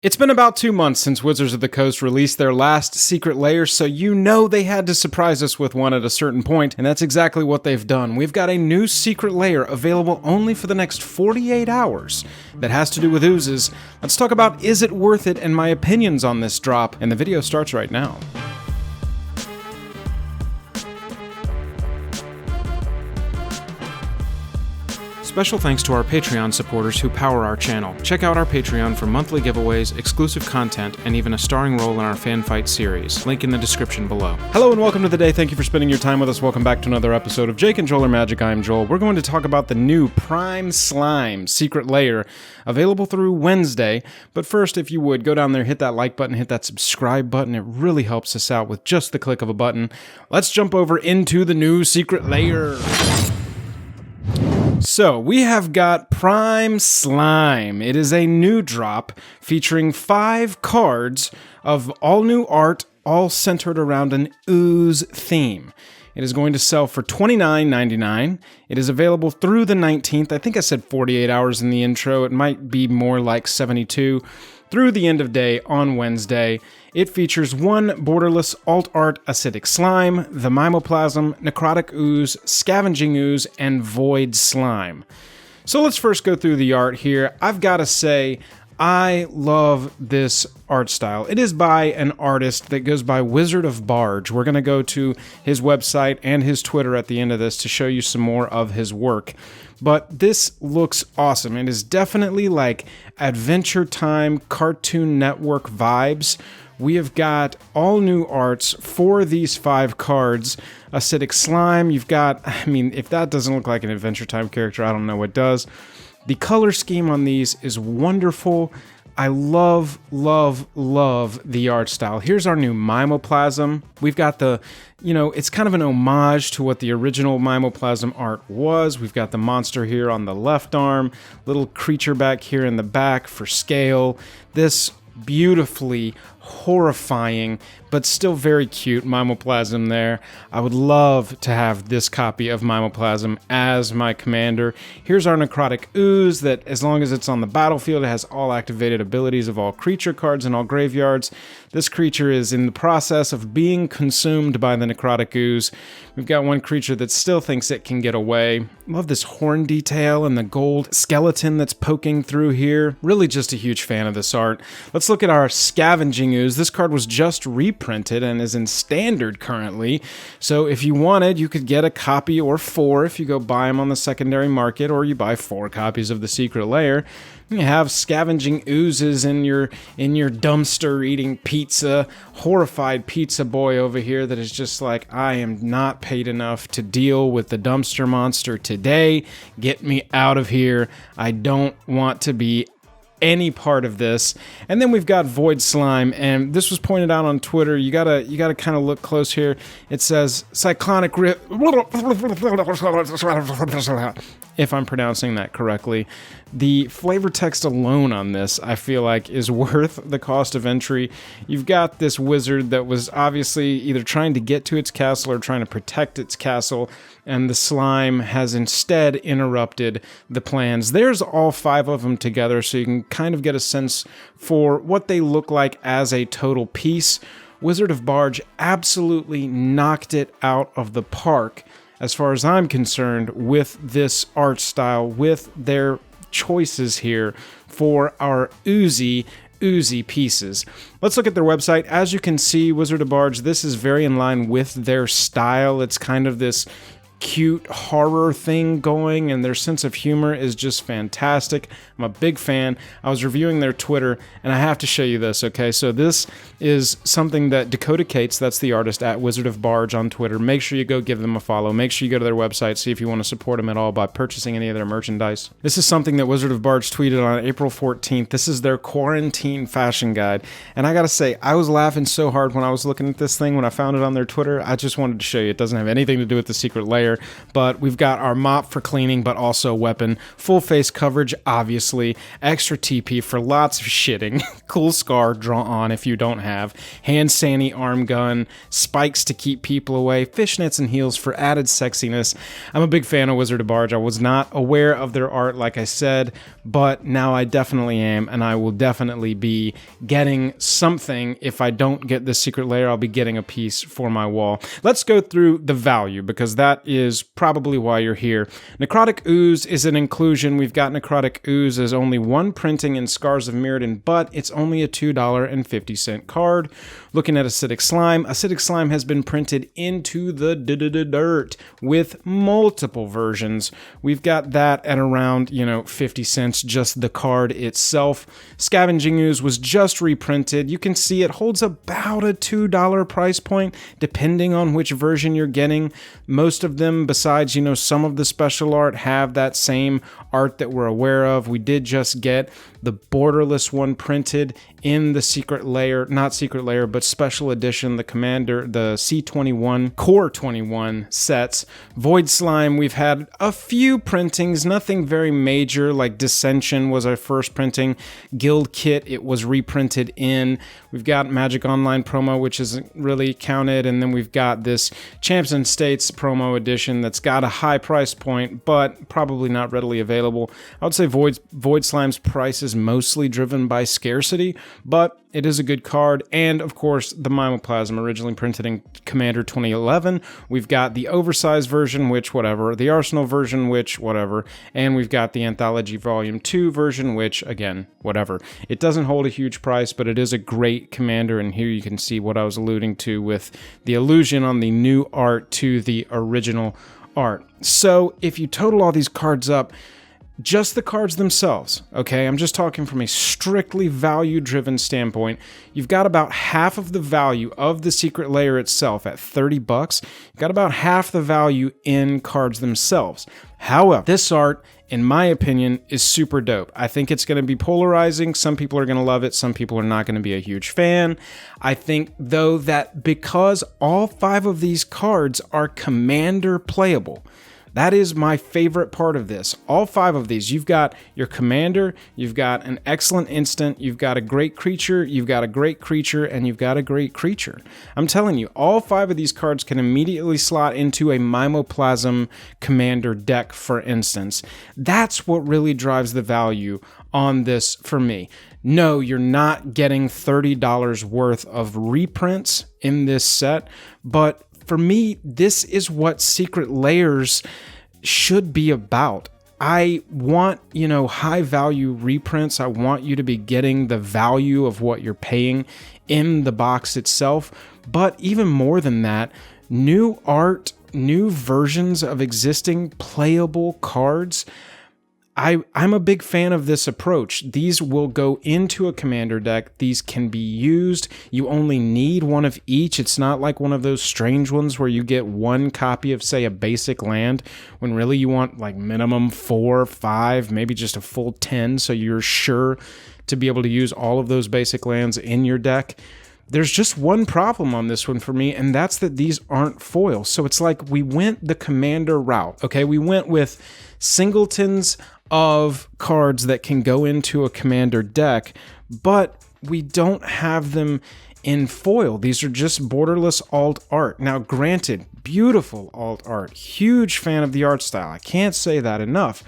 It's been about 2 months since Wizards of the Coast released their last Secret Lair, so you know they had to surprise us with one at a certain point, and that's exactly what they've done. We've got a new Secret Lair available only for the next 48 hours that has to do with oozes. Let's talk about is it worth it and my opinions on this drop, and the video starts right now. Special thanks to our Patreon supporters who power our channel. Check out our Patreon for monthly giveaways, exclusive content, and even a starring role in our fan fight series. Link in the description below. Hello and welcome to the day. Thank you for spending your time with us. Welcome back to another episode of Jake and Joel Are Magic. I am Joel. We're going to talk about the new Prime Slime Secret Lair, available through Wednesday. But first, if you would, go down there, hit that like button, hit that subscribe button. It really helps us out with just the click of a button. Let's jump over into the new Secret Lair. So, we have got Prime Slime. It is a new drop featuring 5 cards of all new art, all centered around an ooze theme. It is going to sell for $29.99. It is available through the 19th. I think I said 48 hours in the intro. It might be more like 72. Through the end of day on Wednesday. It features 1 borderless alt art acidic slime, the Mimoplasm, Necrotic Ooze, Scavenging Ooze, and Void Slime. So let's first go through the art here. I've got to say, I love this art style. It is by an artist that goes by Wizard of Barge. We're going to go to his website and his Twitter at the end of this to show you some more of his work. But this looks awesome. It is definitely like Adventure Time Cartoon Network vibes. We have got all new arts for these 5 cards. Acidic Slime, you've got, if that doesn't look like an Adventure Time character, I don't know what does. The color scheme on these is wonderful. I love, love, love the art style. Here's our new Mimoplasm. We've got the, it's kind of an homage to what the original Mimoplasm art was. We've got the monster here on the left arm, little creature back here in the back for scale. This beautifully horrifying, but still very cute Mimoplasm there. I would love to have this copy of Mimoplasm as my commander. Here's our Necrotic Ooze that, as long as it's on the battlefield, it has all activated abilities of all creature cards in all graveyards. This creature is in the process of being consumed by the Necrotic Ooze. We've got 1 creature that still thinks it can get away. Love this horn detail and the gold skeleton that's poking through here. Really just a huge fan of this art. Let's look at our Scavenging Ooze. This card was just reprinted and is in standard currently. So if you wanted, you could get a copy or 4 if you go buy them on the secondary market, or you buy 4 copies of the Secret Lair. You have Scavenging Oozes in your dumpster eating pizza, horrified pizza boy over here that is just like, I am not paid enough to deal with the dumpster monster today. Get me out of here. I don't want to be any part of this. And then we've got Void Slime, and this was pointed out on Twitter. You gotta kind of look close here. It says Cyclonic Rip, if I'm pronouncing that correctly. The flavor text alone on this, I feel like, is worth the cost of entry. You've got this wizard that was obviously either trying to get to its castle or trying to protect its castle, and the slime has instead interrupted the plans. There's all 5 of them together, so you can kind of get a sense for what they look like as a total piece. Wizard of Barge absolutely knocked it out of the park, as far as I'm concerned, with this art style, with their choices here for our oozy pieces. Let's look at their website. As you can see, Wizard of Barge, this is very in line with their style. It's kind of this cute horror thing going, and their sense of humor is just fantastic. I'm a big fan. I was reviewing their Twitter, and I have to show you this, okay? So this is something that Dakota Cates, that's the artist at Wizard of Barge on Twitter. Make sure you go give them a follow. Make sure you go to their website, see if you want to support them at all by purchasing any of their merchandise. This is something that Wizard of Barge tweeted on April 14th. This is their quarantine fashion guide, and I gotta say, I was laughing so hard when I was looking at this thing when I found it on their Twitter. I just wanted to show you. It doesn't have anything to do with the Secret Lair. there, but we've got our mop for cleaning, but also weapon, full face coverage, obviously, extra TP for lots of shitting, cool scar, draw on if you don't have, hand sandy arm gun, spikes to keep people away, fishnets and heels for added sexiness. I'm a big fan of Wizard of Barge. I was not aware of their art, like I said, but now I definitely am, and I will definitely be getting something. If I don't get this Secret Lair, I'll be getting a piece for my wall. Let's go through the value, because that is probably why you're here. Necrotic Ooze is an inclusion. We've got Necrotic Ooze as only one printing in Scars of Mirrodin, but it's only a $2.50 card. Looking at Acidic Slime. Acidic Slime has been printed into the dirt with multiple versions. We've got that at around, 50 cents, just the card itself. Scavenging Ooze was just reprinted. You can see it holds about a $2 price point, depending on which version you're getting. Most of them, besides, some of the special art, have that same art that we're aware of. We did just get the borderless one printed in the Secret Lair, not Secret Lair, but special edition, the Commander, the C21, Core 21 sets. Void Slime, we've had a few printings, nothing very major, like Dissension was our first printing. Guild Kit, it was reprinted in. We've got Magic Online promo, which isn't really counted, and then we've got this Champs and States promo edition that's got a high price point, but probably not readily available. I would say Void Slime's price is mostly driven by scarcity, but it is a good card. And of course, the Mimoplasm, originally printed in Commander 2011. We've got the oversized version, which whatever, the Arsenal version, which whatever, and we've got the Anthology Volume 2 version, which again, whatever. It doesn't hold a huge price, but it is a great Commander, and here you can see what I was alluding to with the allusion on the new art to the original art. So if you total all these cards up, just the cards themselves, okay? I'm just talking from a strictly value-driven standpoint. You've got about half of the value of the Secret Lair itself at $30. You've got about half the value in cards themselves. However, this art, in my opinion, is super dope. I think it's going to be polarizing. Some people are going to love it. Some people are not going to be a huge fan. I think, though, that because all 5 of these cards are Commander playable, that is my favorite part of this. All 5 of these, you've got your Commander, you've got an excellent instant, you've got a great creature, you've got a great creature, and you've got a great creature. I'm telling you, all 5 of these cards can immediately slot into a Mimoplasm Commander deck, for instance. That's what really drives the value on this for me. No, you're not getting $30 worth of reprints in this set, but for me, this is what Secret Lairs should be about. I want, high value reprints. I want you to be getting the value of what you're paying in the box itself. But even more than that, new art, new versions of existing playable cards. I'm a big fan of this approach. These will go into a Commander deck. These can be used. You only need one of each. It's not like one of those strange ones where you get one copy of, say, a basic land, when really you want like minimum 4, 5, maybe just a full 10, so you're sure to be able to use all of those basic lands in your deck. There's just one problem on this one for me, and that's that these aren't foil. So it's like we went the Commander route, okay? We went with singletons of cards that can go into a Commander deck, but we don't have them in foil. These are just borderless alt art. Now, granted, beautiful alt art. Huge fan of the art style. I can't say that enough.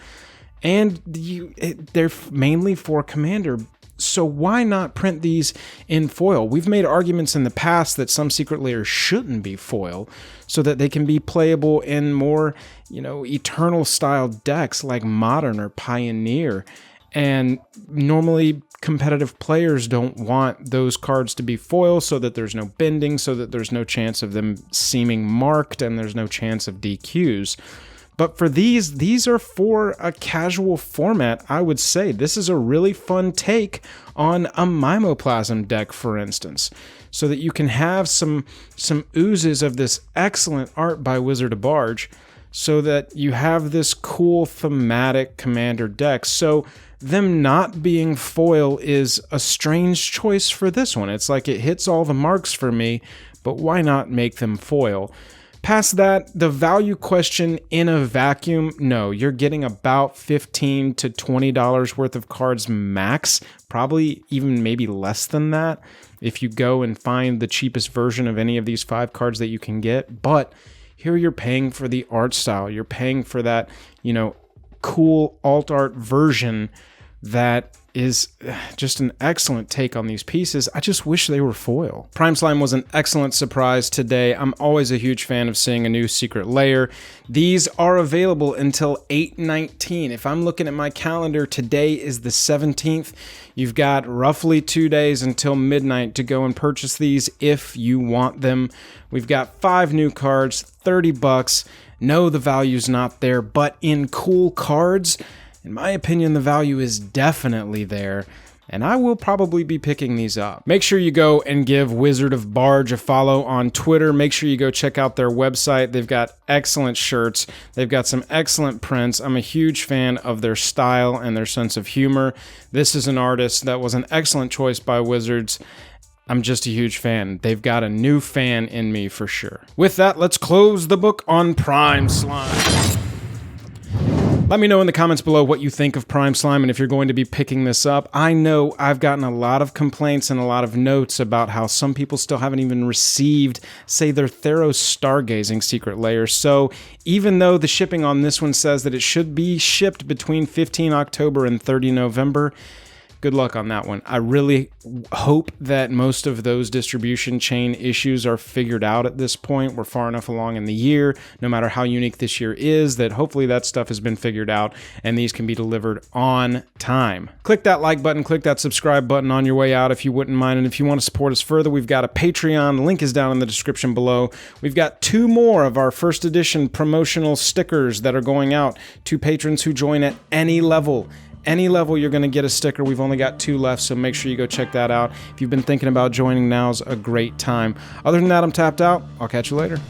And they're mainly for Commander. So why not print these in foil? We've made arguments in the past that some Secret Lairs shouldn't be foil, so that they can be playable in more, eternal style decks like Modern or Pioneer. And normally competitive players don't want those cards to be foil, so that there's no bending, so that there's no chance of them seeming marked, and there's no chance of DQs. But for these are for a casual format, I would say. This is a really fun take on a Mimoplasm deck, for instance, so that you can have some oozes of this excellent art by Wizard of Barge, so that you have this cool thematic Commander deck. So them not being foil is a strange choice for this one. It's like it hits all the marks for me, but why not make them foil? Past that, the value question in a vacuum, no, you're getting about $15 to $20 worth of cards max, probably even maybe less than that if you go and find the cheapest version of any of these 5 cards that you can get. But here you're paying for the art style. You're paying for that, cool alt art version that is just an excellent take on these pieces. I just wish they were foil. Prime Slime was an excellent surprise today. I'm always a huge fan of seeing a new Secret Lair. These are available until 8/19. If I'm looking at my calendar, today is the 17th. You've got roughly 2 days until midnight to go and purchase these if you want them. We've got 5 new cards, $30. No, the value's not there, but in cool cards, in my opinion, the value is definitely there, and I will probably be picking these up. Make sure you go and give Wizard of Barge a follow on Twitter. Make sure you go check out their website. They've got excellent shirts. They've got some excellent prints. I'm a huge fan of their style and their sense of humor. This is an artist that was an excellent choice by Wizards. I'm just a huge fan. They've got a new fan in me for sure. With that, let's close the book on Prime Slime. Let me know in the comments below what you think of Prime Slime and if you're going to be picking this up. I know I've gotten a lot of complaints and a lot of notes about how some people still haven't even received, say, their Theros Stargazing Secret Lair. So even though the shipping on this one says that it should be shipped between 15 October and 30 November, good luck on that one. I really hope that most of those distribution chain issues are figured out at this point. We're far enough along in the year, no matter how unique this year is, that hopefully that stuff has been figured out and these can be delivered on time. Click that like button, click that subscribe button on your way out if you wouldn't mind. And if you want to support us further, we've got a Patreon. The link is down in the description below. We've got 2 more of our first edition promotional stickers that are going out to patrons who join at any level. Any level, you're going to get a sticker. We've only got 2 left, so make sure you go check that out. If you've been thinking about joining, now's a great time. Other than that, I'm tapped out. I'll catch you later.